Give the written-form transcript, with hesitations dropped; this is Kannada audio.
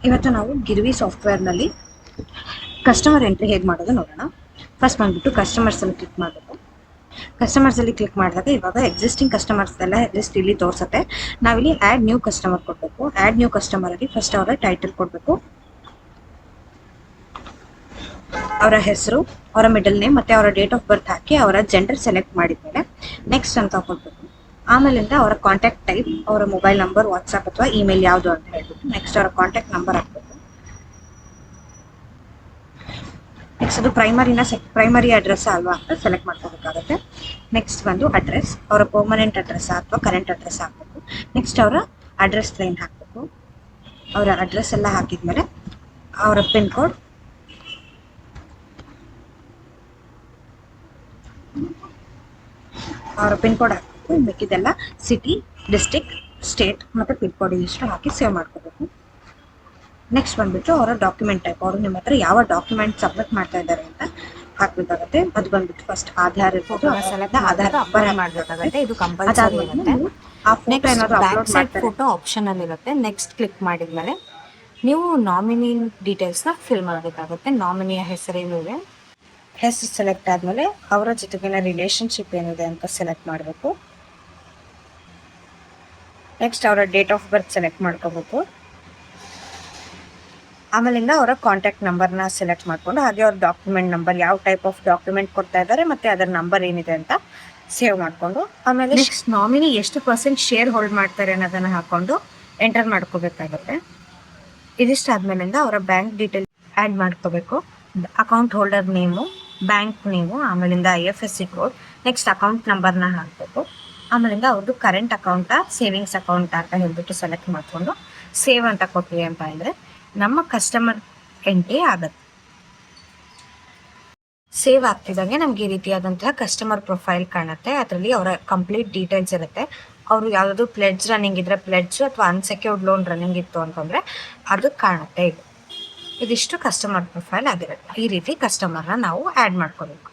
ಇವತ್ತು ನಾವು ಗಿರ್ವಿ ಸಾಫ್ಟ್ವೇರ್ನಲ್ಲಿ ಕಸ್ಟಮರ್ ಎಂಟ್ರಿ ಹೇಗೆ ಮಾಡೋದು ನೋಡೋಣ. ಫಸ್ಟ್ ಬಂದ್ಬಿಟ್ಟು ಕಸ್ಟಮರ್ಸಲ್ಲಿ ಕ್ಲಿಕ್ ಮಾಡಬೇಕು. ಕಸ್ಟಮರ್ಸಲ್ಲಿ ಕ್ಲಿಕ್ ಮಾಡಿದಾಗ ಇವಾಗ ಎಕ್ಸಿಸ್ಟಿಂಗ್ ಕಸ್ಟಮರ್ಸ್ ಎಲ್ಲ ಲಿಸ್ಟ್ ಇಲ್ಲಿ ತೋರಿಸುತ್ತೆ. ನಾವಿಲ್ಲಿ ಆ್ಯಡ್ ನ್ಯೂ ಕಸ್ಟಮರ್ ಕೊಡಬೇಕು. ಆ್ಯಡ್ ನ್ಯೂ ಕಸ್ಟಮರಲ್ಲಿ ಫಸ್ಟ್ ಅವರ ಟೈಟಲ್ ಕೊಡಬೇಕು, ಅವರ ಹೆಸರು, ಅವರ ಮಿಡಲ್ ನೇಮ್ ಮತ್ತು ಅವರ ಡೇಟ್ ಆಫ್ ಬರ್ತ್ ಹಾಕಿ ಅವರ ಜೆಂಡರ್ ಸೆಲೆಕ್ಟ್ ಮಾಡಿದ್ಮೇಲೆ ನೆಕ್ಸ್ಟ್ ಅಂತ ಕೊಡಬೇಕು. ಆಮೇಲಿಂದ ಅವರ ಕಾಂಟ್ಯಾಕ್ಟ್ ಟೈಪ್, ಅವರ ಮೊಬೈಲ್ ನಂಬರ್, ವಾಟ್ಸಪ್ ಅಥವಾ ಇಮೇಲ್ ಯಾವುದು ಅಂತ ಹೇಳ್ಬಿಟ್ಟು ನೆಕ್ಸ್ಟ್ ಅವರ ಕಾಂಟ್ಯಾಕ್ಟ್ ನಂಬರ್ ಹಾಕಬೇಕು. ನೆಕ್ಸ್ಟ್ ಅದು ಪ್ರೈಮರಿ ಅಡ್ರೆಸ್ ಅಲ್ವಾ ಅಂತ ಸೆಲೆಕ್ಟ್ ಮಾಡ್ಕೋಬೇಕಾಗುತ್ತೆ. ನೆಕ್ಸ್ಟ್ ಬಂದು ಅಡ್ರೆಸ್, ಅವರ ಪರ್ಮನೆಂಟ್ ಅಡ್ರೆಸ್ ಅಥವಾ ಕರೆಂಟ್ ಅಡ್ರೆಸ್ ಹಾಕಬೇಕು. ನೆಕ್ಸ್ಟ್ ಅವರ ಅಡ್ರೆಸ್ ಲೈನ್ ಹಾಕಬೇಕು. ಅವರ ಅಡ್ರೆಸ್ ಎಲ್ಲ ಹಾಕಿದ್ಮೇಲೆ ಅವರ ಪಿನ್ ಕೋಡ್, ಹಾಕಬೇಕು. ಮಿಕ್ಕಿದೆಲ್ಲ ಸಿಟಿ, ಡಿಸ್ಟಿಕ್, ಸ್ಟೇಟ್ ಮತ್ತು ಪಿನ್ ಕೋಡ್ ಇಷ್ಟು ಹಾಕಿ ಸೇವ್ ಮಾಡ್ಕೋಬೇಕು. ನೆಕ್ಸ್ಟ್ ಬಂದ್ಬಿಟ್ಟು ಅವರ ಡಾಕ್ಯುಮೆಂಟ್ ಟೈಪ್, ಅವರು ನಿಮ್ಮ ಹತ್ರ ಯಾವ ಡಾಕ್ಯುಮೆಂಟ್ ಸಬ್ಮಿಟ್ ಮಾಡ್ತಾ ಇದ್ದಾರೆ ಅಂತ ಹಾಕ್ಬೇಕಾಗುತ್ತೆ. ಅದು ಬಂದ್ಬಿಟ್ಟು ಫಸ್ಟ್ ಆಧಾರ್ ಇರ್ಬೋದು, ಆಧಾರ್ ನಂಬರ್ ಮಾಡಬೇಕಾಗುತ್ತೆ. ಇದು ಕಂಪಲ್ಸರಿ ಇರುತ್ತೆ. ಬ್ಯಾಕ್ ಸೈಡ್ ಫೋಟೋ ಆಪ್ಷನಲ್ ಇರುತ್ತೆ. ನೆಕ್ಸ್ಟ್ ಕ್ಲಿಕ್ ಮಾಡಿದ್ಮೇಲೆ ನೀವು ನಾಮಿನಿ ಡೀಟೇಲ್ಸ್ನ ಫಿಲ್ ಮಾಡಬೇಕಾಗುತ್ತೆ. ನಾಮಿನಿಯ ಹೆಸರೇನಿದೆ, ಹೆಸರು ಸೆಲೆಕ್ಟ್ ಆದಮೇಲೆ ಅವರ ಜೊತೆಗಿನ ರಿಲೇಷನ್ಶಿಪ್ ಏನಿದೆ ಅಂತ ಸೆಲೆಕ್ಟ್ ಮಾಡಬೇಕು. ನೆಕ್ಸ್ಟ್ ಅವರ ಡೇಟ್ ಆಫ್ ಬರ್ತ್ ಸೆಲೆಕ್ಟ್ ಮಾಡ್ಕೋಬೇಕು. ಆಮೇಲಿಂದ ಅವರ ಕಾಂಟ್ಯಾಕ್ಟ್ ನಂಬರ್ನ ಸೆಲೆಕ್ಟ್ ಮಾಡಿಕೊಂಡು ಹಾಗೆ ಅವ್ರ ಡಾಕ್ಯುಮೆಂಟ್ ನಂಬರ್, ಯಾವ ಟೈಪ್ ಆಫ್ ಡಾಕ್ಯುಮೆಂಟ್ ಕೊಡ್ತಾ ಇದ್ದಾರೆ ಮತ್ತು ಅದರ ನಂಬರ್ ಏನಿದೆ ಅಂತ ಸೇವ್ ಮಾಡಿಕೊಂಡು ಆಮೇಲೆ ನೆಕ್ಸ್ಟ್ ನಾಮಿನಿ ಎಷ್ಟು % ಶೇರ್ ಹೋಲ್ಡ್ ಮಾಡ್ತಾರೆ ಅನ್ನೋದನ್ನು ಹಾಕ್ಕೊಂಡು ಎಂಟರ್ ಮಾಡ್ಕೋಬೇಕಾಗುತ್ತೆ. ಇದಿಷ್ಟಾದ್ಮೇಲಿಂದ ಅವರ ಬ್ಯಾಂಕ್ ಡೀಟೇಲ್ ಆ್ಯಡ್ ಮಾಡ್ಕೋಬೇಕು. Account holder name, bank name, ಆಮೇಲಿಂದ IFSC ಕೋಡ್, ನೆಕ್ಸ್ಟ್ ಅಕೌಂಟ್ ನಂಬರ್ನ ಹಾಕಬೇಕು. ಆಮೇಲಿಂದ ಅವ್ರದ್ದು ಕರೆಂಟ್ ಅಕೌಂಟಾ ಸೇವಿಂಗ್ಸ್ ಅಕೌಂಟ್ ಅಂತ ಹೇಳ್ಬಿಟ್ಟು ಸೆಲೆಕ್ಟ್ ಮಾಡಿಕೊಂಡು ಸೇವ್ ಅಂತ ಕೊಟ್ಟಿವಿ ಅಂತ ಅಂದರೆ ನಮ್ಮ ಕಸ್ಟಮರ್ ಎಂಟ್ರಿ ಆಗುತ್ತೆ. ಸೇವ್ ಆಗ್ತಿದ್ದಂಗೆ ನಮಗೆ ಈ ರೀತಿಯಾದಂತಹ ಕಸ್ಟಮರ್ ಪ್ರೊಫೈಲ್ ಕಾಣುತ್ತೆ. ಅದರಲ್ಲಿ ಅವರ ಕಂಪ್ಲೀಟ್ ಡೀಟೇಲ್ಸ್ ಇರುತ್ತೆ. ಅವರು ಯಾವುದಾದ್ರು ಪ್ಲೆಡ್ಜ್ ರನ್ನಿಂಗ್ ಇದ್ದರೆ ಪ್ಲೆಡ್ಜು ಅಥವಾ ಅನ್ಸೆಕ್ಯೂರ್ಡ್ ಲೋನ್ ರನ್ನಿಂಗ್ ಇತ್ತು ಅಂತಂದರೆ ಅದು ಕಾಣುತ್ತೆ. ಇದಿಷ್ಟು ಕಸ್ಟಮರ್ ಪ್ರೊಫೈಲ್ ಆಗಿರುತ್ತೆ. ಈ ರೀತಿ ಕಸ್ಟಮರ್ನ ನಾವು ಆ್ಯಡ್ ಮಾಡ್ಕೋಬೇಕು.